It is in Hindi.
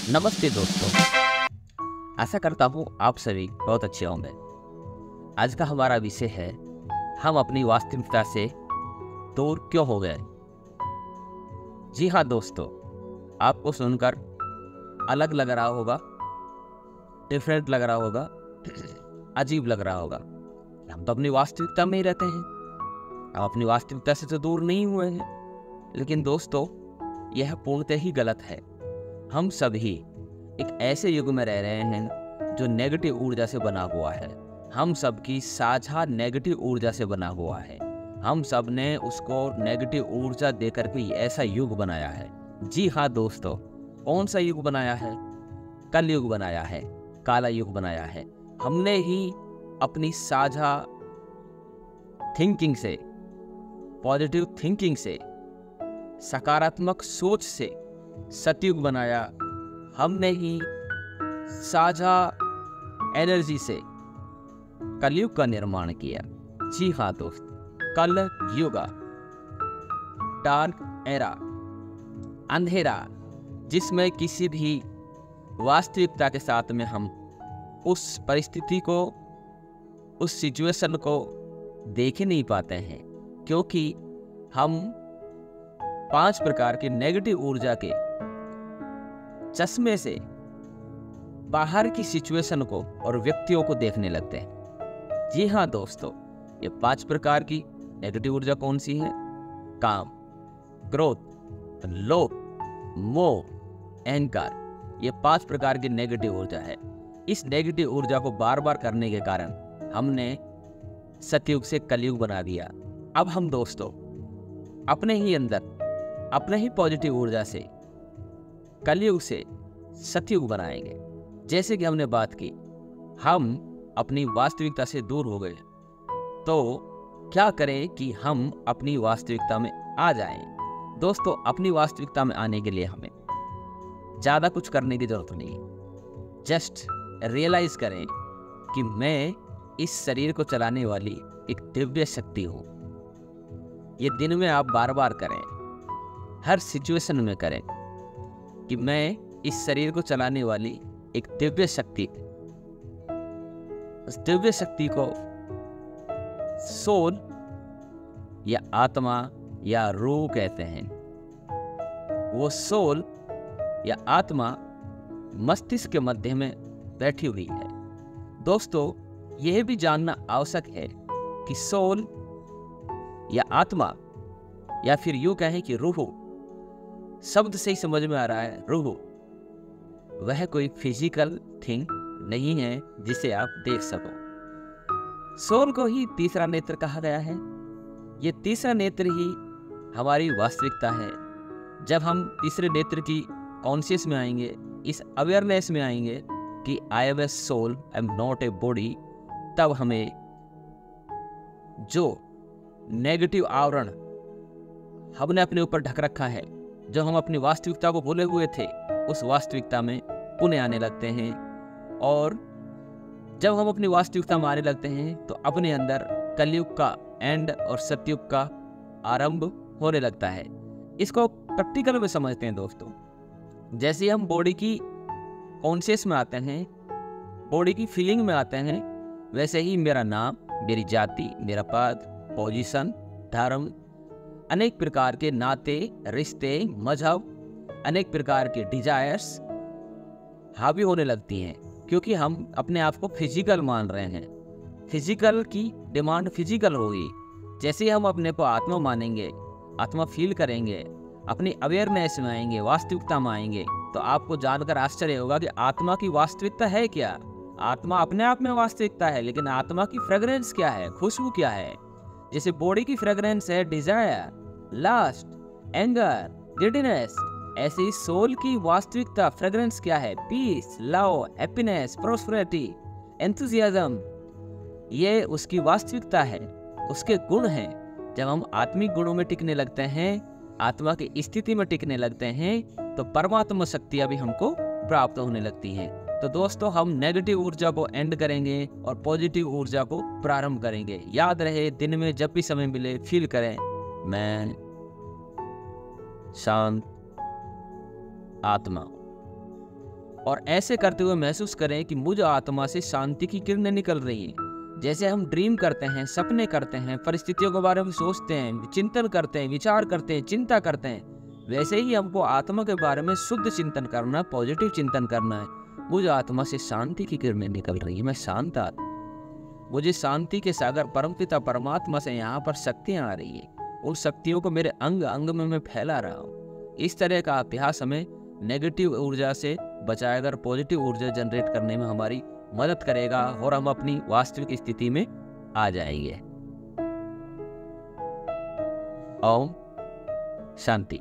नमस्ते दोस्तों, आशा करता हूँ आप सभी बहुत अच्छे होंगे। आज का हमारा विषय है, हम अपनी वास्तविकता से दूर क्यों हो गए। जी हाँ दोस्तों, आपको सुनकर अलग लग रहा होगा, डिफरेंट लग रहा होगा, अजीब लग रहा होगा। हम तो अपनी वास्तविकता में ही रहते हैं, हम अपनी वास्तविकता से तो दूर नहीं हुए हैं। लेकिन दोस्तों, यह पूर्णतः ही गलत है। हम सभी एक ऐसे युग में रह रहे हैं जो नेगेटिव ऊर्जा से बना हुआ है। हम सबकी साझा नेगेटिव ऊर्जा से बना हुआ है। हम सब ने उसको नेगेटिव ऊर्जा देकर के ऐसा युग बनाया है। जी हाँ दोस्तों, कौन सा युग बनाया है? कल युग बनाया है, काला युग बनाया है। हमने ही अपनी साझा थिंकिंग से, पॉजिटिव थिंकिंग से, सकारात्मक सोच से सतयुग बनाया। हमने ही साझा एनर्जी से कलयुग का निर्माण किया। जी हाँ दोस्त, कल युग, डार्क एरा, अंधेरा, जिसमें किसी भी वास्तविकता के साथ में हम उस परिस्थिति को, उस सिचुएशन को देख ही नहीं पाते हैं, क्योंकि हम 5 प्रकार की नेगेटिव ऊर्जा के चश्मे से बाहर की सिचुएशन को और व्यक्तियों को देखने लगते हैं। जी हाँ दोस्तों, ये 5 प्रकार की नेगेटिव ऊर्जा कौन सी है? काम, क्रोध, लोभ, मोह, अहंकार। ये 5 प्रकार की नेगेटिव ऊर्जा है। इस नेगेटिव ऊर्जा को बार बार करने के कारण हमने सतयुग से कलयुग बना दिया। अब हम दोस्तों अपने ही अंदर, अपने ही पॉजिटिव ऊर्जा से कलयुग से सतयुग बनाएंगे। जैसे कि हमने बात की, हम अपनी वास्तविकता से दूर हो गए, तो क्या करें कि हम अपनी वास्तविकता में आ जाएं। दोस्तों, अपनी वास्तविकता में आने के लिए हमें ज़्यादा कुछ करने की जरूरत नहीं है। जस्ट रियलाइज करें कि मैं इस शरीर को चलाने वाली एक दिव्य शक्ति हूँ। ये दिन में आप बार बार करें, हर सिचुएशन में करें कि मैं इस शरीर को चलाने वाली एक दिव्य शक्ति, उस दिव्य शक्ति को सोल या आत्मा या रूह कहते हैं। वो सोल या आत्मा मस्तिष्क के मध्य में बैठी हुई है। दोस्तों, यह भी जानना आवश्यक है कि सोल या आत्मा, या फिर यूं कहें कि रूह, शब्द से ही समझ में आ रहा है, रूह वह कोई फिजिकल थिंग नहीं है जिसे आप देख सको। सोल को ही तीसरा नेत्र कहा गया है। ये तीसरा नेत्र ही हमारी वास्तविकता है। जब हम तीसरे नेत्र की कॉन्शियस में आएंगे, इस अवेयरनेस में आएंगे कि I am a soul, I am not a body, तब हमें जो नेगेटिव आवरण हमने अपने ऊपर ढक रखा है, जो हम अपनी वास्तविकता को भूले हुए थे, उस वास्तविकता में पुनः आने लगते हैं। और जब हम अपनी वास्तविकता में आने लगते हैं तो अपने अंदर कलयुग का एंड और सतयुग का आरंभ होने लगता है। इसको प्रैक्टिकल में समझते हैं दोस्तों। जैसे हम बॉडी की कॉन्शियस में आते हैं, बॉडी की फीलिंग में आते हैं, वैसे ही मेरा नाम, मेरी जाति, मेरा पद, पोजीशन, धर्म, अनेक प्रकार के नाते, रिश्ते, मजहब, अनेक प्रकार के डिजायर्स हावी होने लगती हैं, क्योंकि हम अपने आप को फिजिकल मान रहे हैं। फिजिकल की डिमांड फिजिकल होगी। जैसे ही हम अपने को आत्मा मानेंगे, आत्मा फील करेंगे, अपनी अवेयरनेस में आएंगे, वास्तविकता में आएंगे, तो आपको जानकर आश्चर्य होगा कि आत्मा की वास्तविकता है क्या। आत्मा अपने आप में वास्तविकता है, लेकिन आत्मा की फ्रेग्रेंस क्या है, खुशबू क्या है। जैसे बॉडी की फ्रेग्रेंस है डिजायर, लस्ट, एंगर, ग्रीडीनेस, ऐसे ही सोल की वास्तविकता फ्रेग्रेंस क्या है? Peace, love, happiness, prosperity, enthusiasm. ये उसकी वास्तविकता है, उसके गुण हैं। जब हम आत्मिक गुणों में टिकने लगते हैं, आत्मा की स्थिति में टिकने लगते हैं, तो परमात्मा शक्तियां भी हमको प्राप्त होने लगती हैं। तो दोस्तों, हम नेगेटिव ऊर्जा को एंड करेंगे और पॉजिटिव ऊर्जा को प्रारंभ करेंगे। याद रहे, दिन में जब भी समय मिले फील करें, मैं शांत आत्मा, और ऐसे करते हुए महसूस करें कि मुझ आत्मा से शांति की किरणें निकल रही हैं। जैसे हम ड्रीम करते हैं, सपने करते हैं, परिस्थितियों के बारे में सोचते हैं, चिंतन करते हैं, विचार करते हैं, चिंता करते हैं, वैसे ही हमको आत्मा के बारे में शुद्ध चिंतन करना, पॉजिटिव चिंतन करना है। मुझ आत्मा से शांति की किरणें निकल रही है, मैं शांत आत्मा, मुझे शांति के सागर परमपिता परमात्मा से यहाँ पर शक्तियाँ आ रही है, उन शक्तियों को मेरे अंग अंग में मैं फैला रहा हूँ। इस तरह का अभ्यास हमें नेगेटिव ऊर्जा से बचाएगा और पॉजिटिव ऊर्जा जनरेट करने में हमारी मदद करेगा और हम अपनी वास्तविक स्थिति में आ जाएंगे। ओम शांति।